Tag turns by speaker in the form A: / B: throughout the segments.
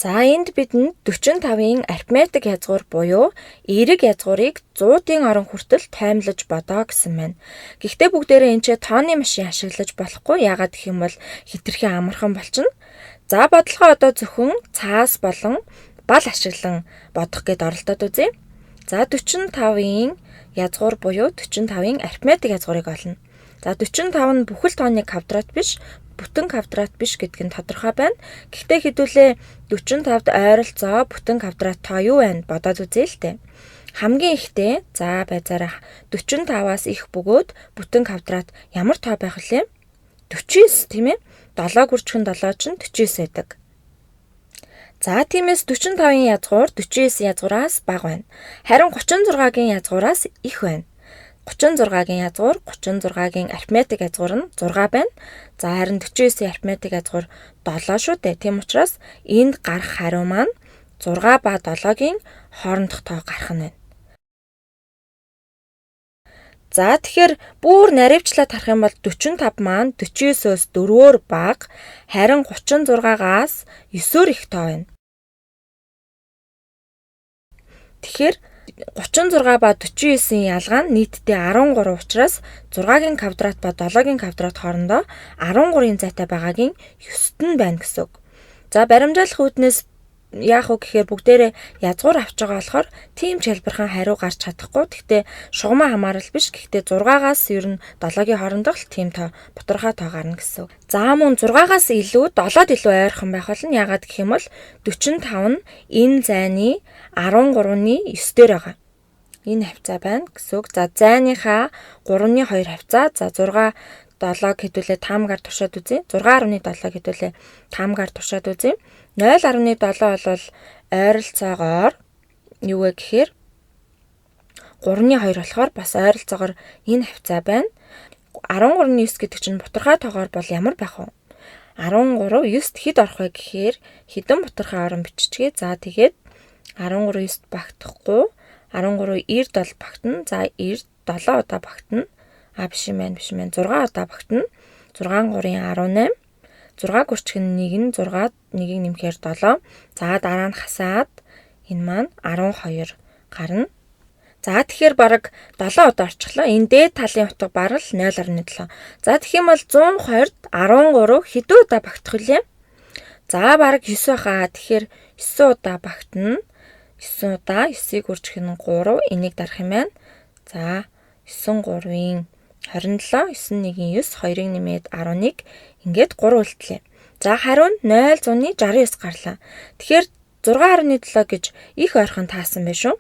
A: За энд бидэнд 45-ын арифметик язгуур буюу эерэг язгуурыг 100-ийн орон хүртэл таймлаж бодоо гэсэн байна. Гэхдээ бүгдээрээ энэ ч тооны машин ашиглаж болохгүй. Яагаад гэх юм бол хитрхи амархан болчихно. За бодлогоо одоо зөвхөн цаас болон бал ашиглан бодох гэд оролдоод үзье. За 45-ын язгуур буюу 45-ын арифметик язгуурыг олно. За 45 нь бүхэл тооны квадрат биш, бүтэн квадрат биш гэдг нь тодорхой байна. Гэхдээ хэдүүлээ 45-д ойролцоо бүтэн квадрат тоо юу байна бодоод үзье л дээ. Хамгийн ихдээ за байцаараа 45-аас их бөгөөд бүтэн квадрат ямар тоо байх вэ? 49 тийм ээ. 7 гүрчхэн 7 чинь 49 байдаг. За тиймээс 45-ын язгуур 49 язгуураас бага байна. Харин 36-гийн язгуураас их байна. 36-гийн язгуур 36-гийн арифметик язгуур нь 6 байна. За харин 49-ийн арифметик язгуур 7 шүү дээ. Тийм учраас энд гарах хариу маань 6 ба 7-гийн хоорондох тоо гарах нь байна. За тэгэхээр бүр наривчлаад харах юм бол 45 маань 49-өөс 4-өөр бага, харин 36-аас 9-өөр их тоо байна. Тэгэхээр 36 ба 49-ийн ялгаа нь нийтдээ 13 учраас 6-гийн квадрат ба 7-гийн квадрат хоорондоо 13-ийн зайтай байгаагийн 9-т нь байна гэсэн үг. За баримжаалах үүднээс яах вэ гэхээр бүгдээрээ язгуур авч байгаа болохоор тийм ч хэлбэрхэн хариу гарч чадахгүй. Гэхдээ шугамаа хамаарал биш. Гэхдээ 6-аас ер нь 7-гийн хоорондох л тийм тоо боторхой тоо гарна гэсэн үг. За мөн 6-аас илүү 7-д илүү ойрхон байх болно. Яагаад гэх юм бол 45 нь энэ зайны 13-ны 9 дээр байгаа. Энэ хавцаа байна гэсэн үг. За зайныхаа 3-ны 2 хавцаа. За 6 7-г хэдүүлээ 5-гаар туршаад үзье. 6.7-г хэдүүлээ 5-гаар туршаад үзье. 0.7 бол ойролцоогоор юу вэ гэхээр 3-ны 2 болохоор бас ойролцоогоор энэ хавцаа байна. 13-ны 9 гэдэг чинь боторхой тоогоор бол ямар байх вэ? 13 9-т хэд орох вэ гэхээр хэдэн боторхой орон биччихье. За тэгээд 13 9-т багтахгүй. 13 9-д бол багтана. За 9 7 удаа багтана. Биш юм байна. 6 удаа багтана. 6 3-ын 18. 6 гүрчгэн 1 нь 6, 1-ийг нэмэхээр 7. За дараа нь хасаад энэ маань 12 гарна. За тэгэхээр бараг 7 удаа орчихлоо. Энэ дээд талын утга бараг 0.7. За тэгэх юм бол 120-д 13 хэдэн удаа багтах вүлээ? За бараг 9 баха. Тэгэхээр 9 удаа багтана. 9 удаа 9-ийг гүрчгэн 3, энийг дарах юм байна. За 9 3-ын 27, 9-1-ийн 9, 2-ыг нэмээд 11, ингээд 3 үлдлээ. За хариу нь 0.69 гарлаа. Тэгэхээр 6.7 гэж их ойрхон таасан байх шүү.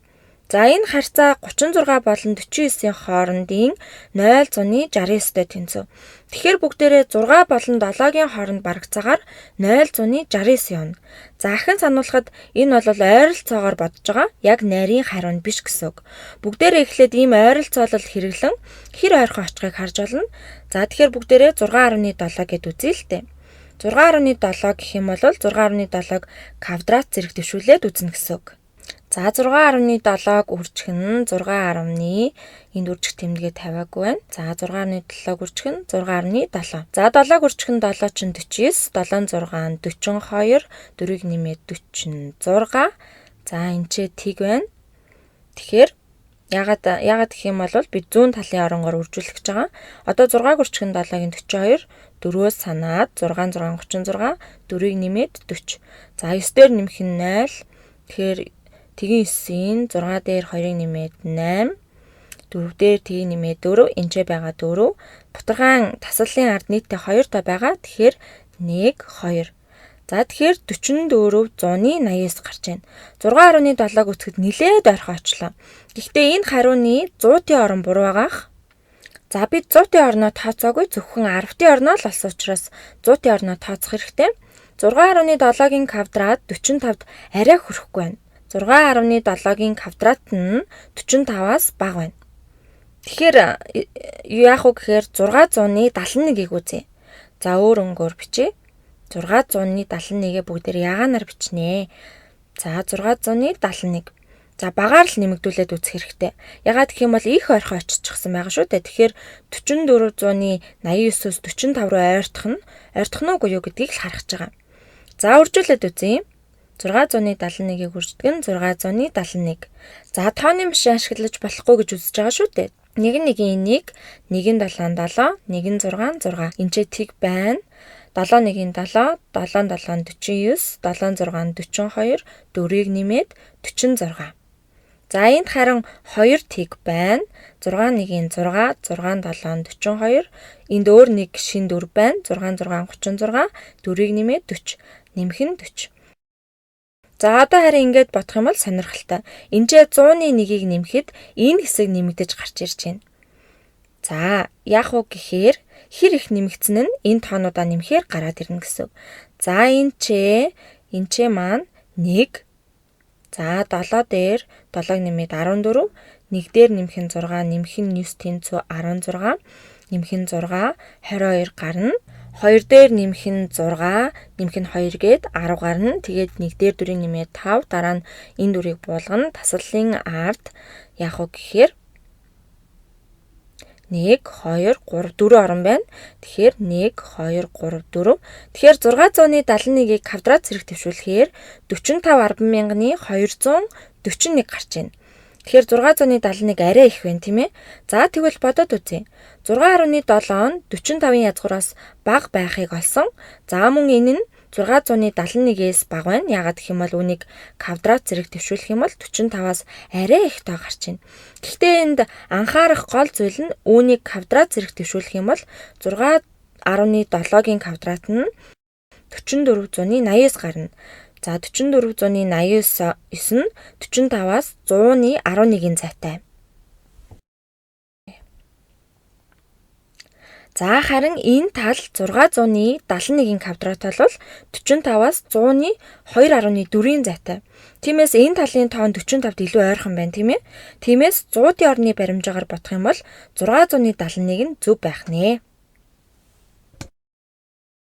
A: За энэ харьцаа 36 болон 49-ийн хоорондын 0.69-тэй тэнцв. Тэгэхээр бүгдээрээ 6 болон 7-гийн хооронд барагцаагаар 0.69 явна. За ахин сануулхад энэ бол ойролцоогоор бодож байгаа. Яг нарийн хариу нь биш гэсэн үг. Бүгдээрээ эхлээд ийм ойролцоолол хэрэглэн хэр ойрхон очихыг харж болно. За тэгэхээр бүгдээрээ 6.7 гэд үзье л дээ. 6.7 гэх юм бол 6.7-г квадрат зэрэг дэвшүүлээд үзнэ гэсэн үг. За 6.7-г үржих нь 6.10-ны энд үржих тэмдгээ тавиагүй байна. За 6.7-г үржих нь 6.7. За 7-г үржих нь 7 чинь 49, 7 6 42, 4-ийг нэмээд 46. За энэ ч тэг байна. Тэгэхээр ягаад гэх юм бол бид зүүн талын оронгоор үржүүлэх гэж байгаа. Одоо 6-г үржих нь 7-гийн 42, 4-өөс санаад 6 6 36, 4-ийг нэмээд 40. За 9 дээр нэмэх нь 0. Тэгэхээр Тэгийн 9-ийн 6 дээр 2-ыг нэмээд 8, 4 дээр тгийг нэмээд 4, энэ ч байгаа 4. Бутаргаан тасаллын ард нийтдээ 2 тоо байгаа. Тэгэхээр 1 2. За тэгэхээр 44 100-ны 89 гарч байна. 6.7-г үтгэхэд нилээд ойрхон очлоо. Гэхдээ энэ хариуны 100-ийн орон буруу байгаах. За бид 100-ийн орноо тооцоогүй, зөвхөн 10-ийн орноо л олсон учраас 100-ийн орноо тооцох хэрэгтэй. 6.7-гийн квадрат 45-д арай хүрэхгүй байна. 6.7-гийн квадрат нь 45-аас бага байна. Тэгэхээр юу яах вэ гэхээр 600-ны 71-ийг үзье. За өөр өнгөөр бичье. 600-ны 71-гээ бүгдээр яаганаар бичнэ. За 600-ны 71. За багаар л нэмэгдүүлээд үзэх хэрэгтэй. Ягаад гэх юм бол их ойрхон очичихсан байгаа шүү дээ. Тэгэхээр 4400-ны 89-өөс 45 руу ойртох нь үгүй юу гэдгийг л харах гэж байгаа. За үржүүлээд үзье. 671-ийг хүртдэг нь 671. За тооны машин ашиглаж болохгүй гэж үзэж байгаа шүү дээ. 1-1-1, 1-7-7, 1-6-6. Энд ч тэг байна. 7-1-7, 7-7-49, 7-6-42, 4-ийг нэмээд 46. За энд харин 2 тэг байна. 6-1-6, 6-7-42. Энд өөр нэг шин 4 байна. 6-6-36, 4-ийг нэмээд 40. Нэмэх нь 40. За одоо харин ингэж бодох юм бол сонирхолтой. Энд 100-ны 1-ийг нэмэхэд энэ хэсэг нэмэгдэж гарч ирж байна. За яах вэ гэхээр хэр их нэмэгдсэн нь энэ тоонуудаа нэмэхээр гараад ирнэ гэсэн. За энэ ч маань 1. За 7 дээр 7-г нэмээд 14, 1 дээр нэмэх нь 6, нэмэх нь 9 тэнцүү 16, нэмэх нь 6, 22 гарна. 2 дээр нэмэх нь 6, нэмэх нь 2 гээд 10 гарна. Тэгээд 1 дээр 4-ийг нэмээд 5, дараа нь энэ 4-ийг буулгана. Таслалын ард яах вэ гэхээр 1, 2, 3, 4 орон байна. Тэгэхээр 1, 2, 3, 4. Тэгэхээр 671-ийг квадрат зэрэг төвшүүлэхээр 45,10,241 гарч байна. Тэгэхээр 671 арай их байна, тийм ээ. За тэгвэл бодоод үзье. 6.7 нь 45-ын язгуураас бага байхыг олсон. За мөн энэ нь 671-ээс бага байна. Яагаад гэх юм бол үүнийг квадрат зэрэг төвшүүлэх юм бол 45-аас арай их тоо гарч байна. Гэхдээ энд анхаарах гол зүйл нь үүнийг квадрат зэрэг төвшүүлэх юм бол 6.7-гийн квадрат нь 4489 гарна. За 4489 нь 45-аас 100-11 зайтай. За харин энэ тал 671-ийн квадрат бол 45-аас 100-2.4-ийн зайтай. Тиймээс энэ талын тоон 45-д илүү ойрхон байна, тийм ээ. Тиймээс 100-ийн орны баримжаагаар бодох юм бол 671 нь зөв байх нэ.